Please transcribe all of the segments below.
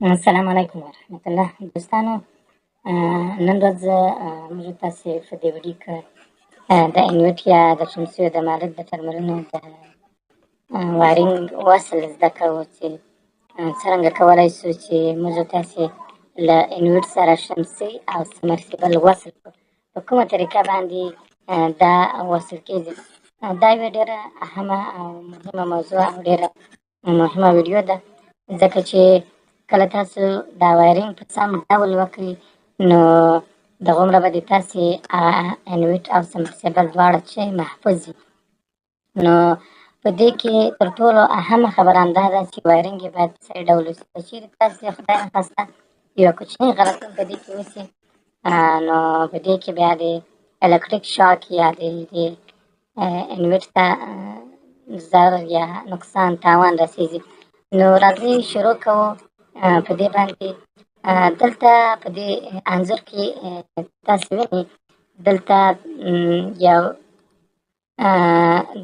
السلام علیکم ورحمة الله دوستانو. نن ورځ موږ تاسې په دې ویډیو کې د انویټ یا د شمسیو د مالک د ټرمینلونو د وایرینګ وصل زده کوو چې څرنګه کولی شو چې موږ تاسې له انویټ سره شمسي او سمرسیبل وصل کړو، په کومه طریقه باندې دا وصل کېږي. دا یوه ډېره اهمه او مهمه موضوع او ډېره مهمه ویډیو ده، ځکه چې کله تاسو دا وایرینګ په سم ډول وکړئ نو دغومره به د تاسې انویټ او سمرسیبل دواړه چې محفوظ وي. نو په دې کې تر ټولو اهمه خبره همدا ده چې وایرینګ یې باید صحیح ډول وشي. که چېرې تاسې خدای نخواسته یوه کوچنۍ غلطي هم په دې کې وشي، نو په دې کې بیا د الکتریک شاک یا د انویټ ته ضرر یا نقصان تاوان رسېږي. نو راځئ شروع کوو په دې باندې. دلته په دې انځور کې تاسې وینئ دلته یو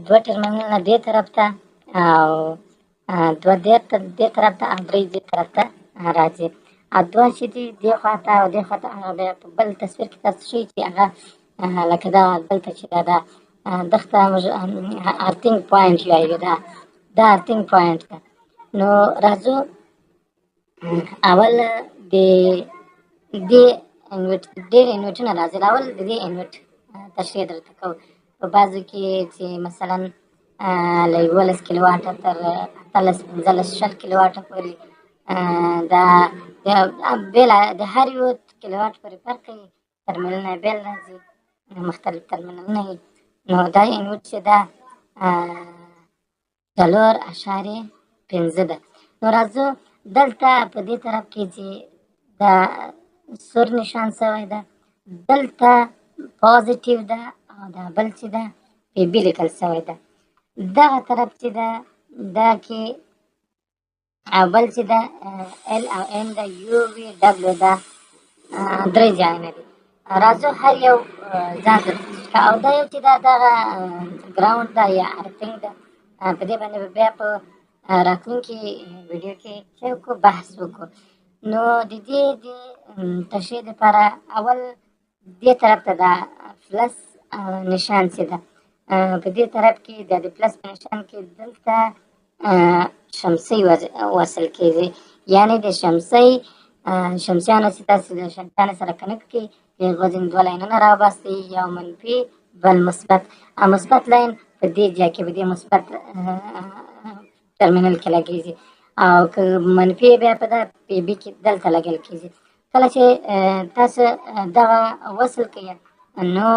دوه ټرمینلونه دې طرف ته او دوه دې طرف ته او درې دې طرف ته راځي، او دوه چې دي دې خوا ته او دې خوا ته هغه بیا په بل تصویر کې تاسو ښیي چې هغه لکه دا دلته چې دا دغه موږ ارتینګ پوینټ وایو، دا ارتینګ پوینټ ده. نو راځو اول د دې انویټ ډېر انویټونه راځي، اول د دې انویټ تشریح درته کوو. په بعضو کې چې مثلا له 11 کیلو واټه تر 18 15 شل کیلو واټه پورې دا د هر یو کیلو واټ پورې فرق کوي، ترمینلونه یې بېل راځي، مختلف ترمینلونه وي. نو دا انویټ چې ده 4.5 ده. نو راځو دلته په دې طرف کې چې دا سور نشان شوی ده، دلته پازیټیو ده او دا بل چې ده پی بي لیکل شوی ده. دغه طرف چې ده دا کې او بل چې ده ال او ام ده، یو وي ډبلیو ده، درې ځایونه دي. راځو هر یو ځان ته او دا یو چې ده دغه ګراوند ده یا ارتینګ ده. په دې باندې به بیا په راتلونکي ویډیو کې څه وکړو، بحث وکړو. نو د دې د تشریح دپاره اول دې طرف ته دا پلس نشان چې ده، په دې طرف کې د پلس په نشان کې دلته شمسۍ وصل کېږي، یعنې د شمسیانو چې تاسې د شمسیانو سره کنکټ کړئ د هغو ځینې دوه لاینونه راوباسئ، یو منفي بل مثبت. او مثبت لاین په دې ځای کې په دې مثبت ترمینل کې لګېږي، او که منفي بیا په دغه پی بي کې دلته لګول کېږي. کله چې تاسو دغه وصل کړئ نو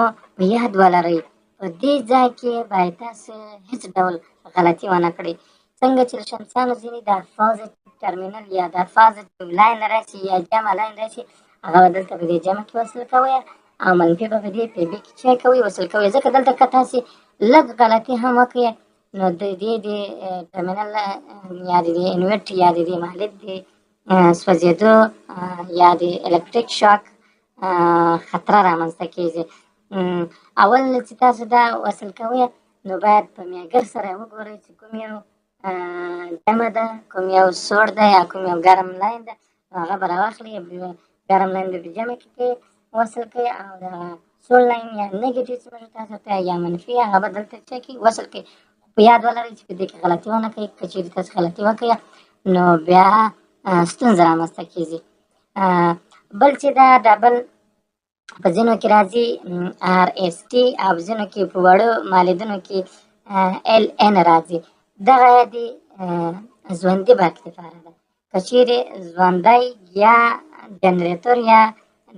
یاد ولرئ په دې ځای کې باید تاسو هېڅ ډول غلطي ونه کړئ. څنګه چې د شمسیانو ځینې دا پازیټیو ترمینل یا دا پازیټیو لاین راشي یا جمع لاین راشي، هغه به دلته په دې جمع کې وصل کوئ او منفي به په دې پی بي کې څه کوئ وصل کوئ. ځکه دلته که تاسې لږ غلطي هم وکړئ نو د دې د ټرمینل یا د دې انویټ یا د دې مالک د سوځېدو یا د الکتریک شاک خطره رامنځته کېږي. اول چې تاسو دا وصل کوئ نو باید په میاګر سره وګورئ چې کوم یو جمع ده، کوم یو سوړ ده یا کوم یو ګرم لاین ده، نو هغه به راواخلئ، ګرم لاین به په جمع کې وصل کړئ او د سوړ لاین یا نیګیټیو چې موږ تاسو ته یا منفي هغه به دلته څه کړئ وصل کړئ. په یاد ولرئ چې په دې کې غلطي ونه کړئ، که چېرې تاسو غلطي وکړئ نو بیا ستونزه رامنځته کېږي. بل چې ده دا بل په ځینو کې راځي آر ایس ټي او ځینو کې په وړو مالیدونو کې ال ان راځي. دغه د ژوندي برق لپاره ده. که چېرې ژوندی یا جنریټور یا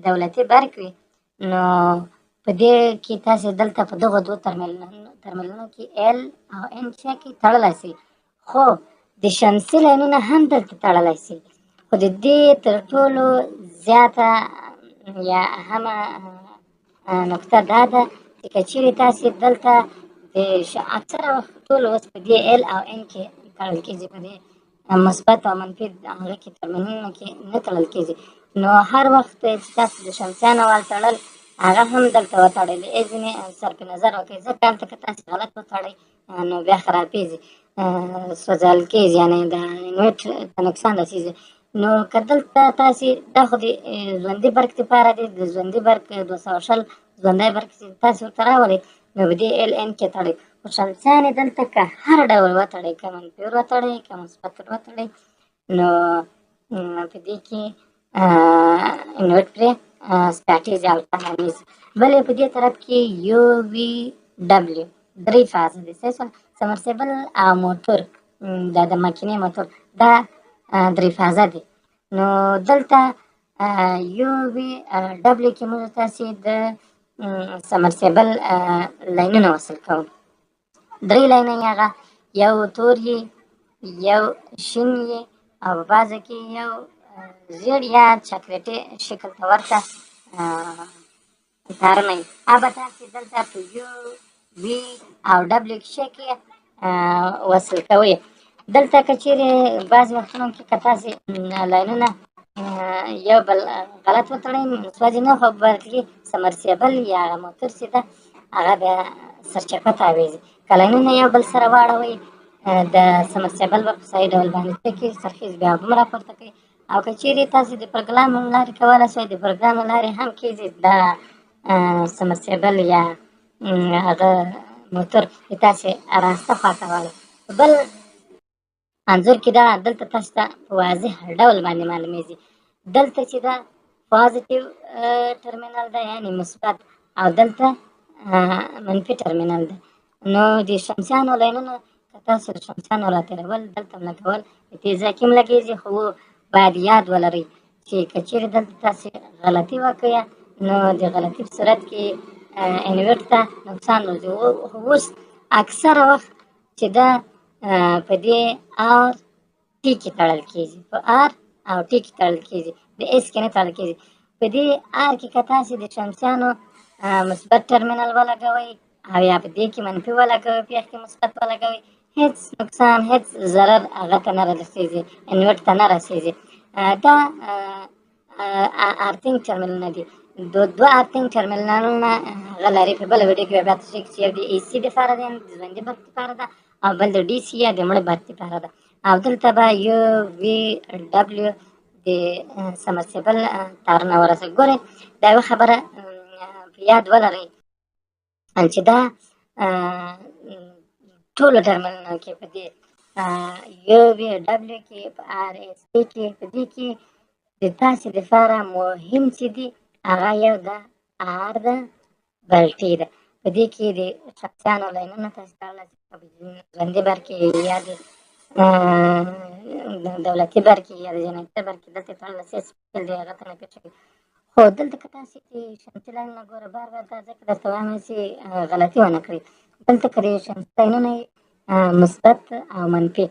دولتي برق وي نو په دې کې تاسې دلته په دغو دوو ترمینلونو کې ال او ان څه کې تړلی شئ، خو د شمسي لاینونه هم دلته تړلی شي. خو د دې تر ټولو زیاته یا اهمه نقطه دا ده چې که چېرې تاسې دلته د اکثره وخت ټول اوس په دې ال او ان کې تړل کېږي، په دې مثبت او منفي هغه کې ترمینلونو کې نه تړل کېږي. نو هر وخت چې تاسو د شمسیانو وال تړل هغه هم دلته وتړئ، د ځینې صرف نظر وکړئ، ځکه هلته که تاسې غلط وتړئ نو بیا خرابېږي، سوځول کېږي، یعنې د انویټ ته نقصان رسېږي. نو که دلته تاسې دا خو د ژوندي برق دپاره دی، د ژوندي برق 220 ژوندی برق چې تاسې ورته راولئ نو په دې ال ان کې تړئ. خو شمسیان یې دلته که هر ډول وتړئ، که منفي ور وتړئ که مثبت ور وتړئ نو په دې کې انورټ پرې سټاټیږي او تمامېږي. بل یې په دې طرف کې یو وي ډبلیو 3 فازه دی، صحیح شول. سمرسیبل او موټور دا د ماکینې موټور دا 3 فازه دی. نو دلته یو وي ډبلیو کې موږ تاسې د سمرسیبل لاینونه وصل کوو. 3 لاینه یې هغه یو تور یې، یو شین یې او په بعضو کې یو زیړ یا چاکلیټي شکل ته ورته تارونه وي. هغه به تاسې دلته په یو وي او ډبلیو کښې کې وصل کوئ. دلته که چیرې بعضې وختونو کې که تاسې لاینونه یو بل غلط وتړئ سوځي نه، خو برقي سمرسیبل یا هغه موټر چې ده هغه بیا سرچپه تاویږي. که لاینونه یو بل سره واړوئ د سمرسیبل به په صحیح ډول باندې څرخي، څرخیږي بیا به هم راپورته کوي. او که چیرې تاسې د پروګرام له لارې کولی شئ، د پروګرام له لارې هم کېږي دا سمرسیبل یا هغه موټر چې تاسې راسته خواته واړوئ. بل انځور کې دا دلته تاسو ته په واضح ډول باندې معلومیږي. دلته چې دا پازیټیو ټرمینل ده یعنې مثبت، او دلته منفي ټرمینل ده. نو د شمسیانو لاینونه که تاسو د شمسیانو راتېرول دلته هم لګول په دې ځای کې هم لګېږي، خو باید یاد ولرئ چې که چیرې دلته تاسې غلطي وکړئ نو د غلطي په صورت کې انورټ ته نقصان راځي. اوس اکثره وخت چې دا په دې آر ټي کې تړل کېږي، په آر او ټي کې تړل کېږي، د ایس کې نه تړل کېږي. په دې آر کې که تاسې د شمسیانو مثبت ټرمینل ولګوئ او یا په دې کې منفي ولګوئ، په کې مثبت ولګوئ، هېڅ نقصان هېڅ ضرر هغه ته نه رسېږي، انورټ ته نه رسېږي. دا ارتینګ ټرمینلونه دي. دوه ارتینګ ټرمینلونه هغه لري. په بله ویډیو کې به بیا تاسو چې یو د اي سي دپاره دی د ژوندي برق دپاره ده او بل د ډي سي یا د مړه برق دپاره ده. او دلته به یو وي ډبلیو د سمرسیبل تارونه ورسوي. ګورئ دا یوه خبره په یاد ولرئ چې دا ټولو ټرمینلونو کې په دې یو وي ډبلیو کې په آر ایس ټي کې په دې کې د تاسې دپاره مهم چې دي هغه یو د آر ده بل ټي ده. په دې کې د شمسیانو لاینونه تاسې تړلی ژوندي برق یا د دولتي برق یا د جنرېټر برق دلته تړلی څه مشکل دی هغه ته نه پېښوي. خو دلته که تاسې د شمسي لاینونه ګوره بار بار دا ځکه درته وایم چې غلطي ونه کړئ. دلته که د شمسي لاینونه مثبت او منفي،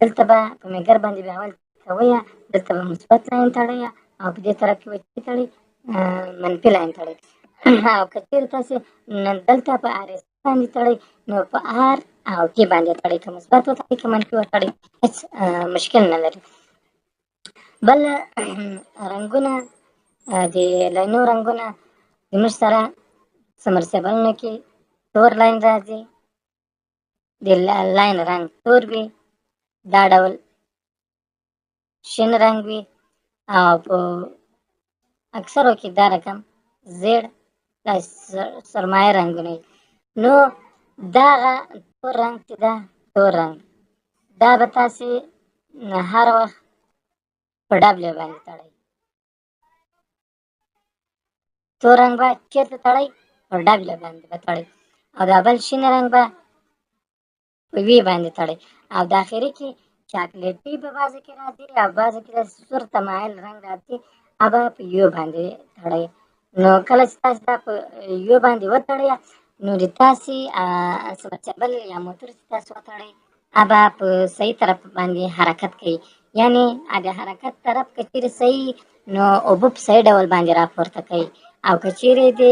دلته به په میګر باندې بیا اول کوئ، دلته به مثبت لاین تړئ او په دې طرف کې به څه تړئ منفي لاین تړئ. او که چېرې تاسې دلته په آر ایس باندې تړئ نو په آر او ټي باندې تړئ، که مثبت وتړئ که منفي وتړئ هېڅ مشکل نه لري. بل رنګونه د لاینو رنګونه زموږ سره سمرسیبلونو کې تور لاین راځي، د لاین رنګ تور وي، دا ډول شین رنګ وي او په اکثرو کې دا رقم زیړ دا سرمایه رنګونه وي. نو دغه تور رنګ چې ده تور رنګ دا به تاسې هر وخت په ډبلیو باندې تړئ. تور رنګ به چېرته تړئ؟ په ډبلیو باندې به تړئ. او دا بل شین رنګ به په وي باندې تړئ. او د اخري کې چاکلیټي په بعضو کې راځي او بعضو کې داسې سور تمایل رنګ راځي، هغه په یو باندې تړئ. نو کله چې تاسې دا په یو باندې وتړئ نو د تاسې سمرسیبل یا موټر چې تاسې وتړئ هغه په صحیح طرف باندې حرکت کوي. یعنې د حرکت طرف که چیرې صحیح نو اوبه په صحیح ډول باندې راپورته کوي، او که چیرې د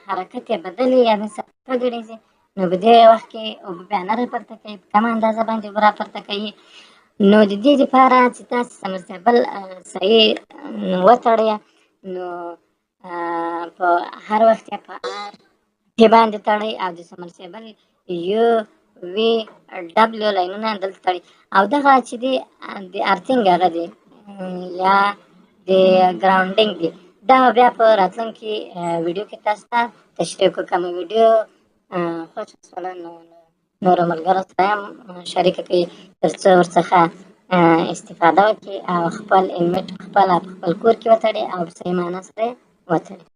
حرکت یې بدل وي یا مثلا وګړېږي نو په دې وخت کې اوبه بیا نه راپورته کوي، په کمه اندازه باندې اوبه راپورته کوي. نو د دې دپاره چې تاسې سمرسیبل صحیح وتړئ نو په هر وخت یې په آر ټي باندې تړئ او د سمرسیبل یو وي ډبلیو لاینونه دلته تړي او دغه چې دی د ارتینګ هغه دی یا د ګراونډینګ دی دا بیا په راتلونکي ویډیو کې تاسو ته تشریح کوم ویډیو خوښ شوله نورو ملګرو سره هم شریکه کړئ تر څو ورڅخه استفاده وکړي او خپل علمي خپله په خپل کور کې وتړي او په صحیح معنا سره وتړي.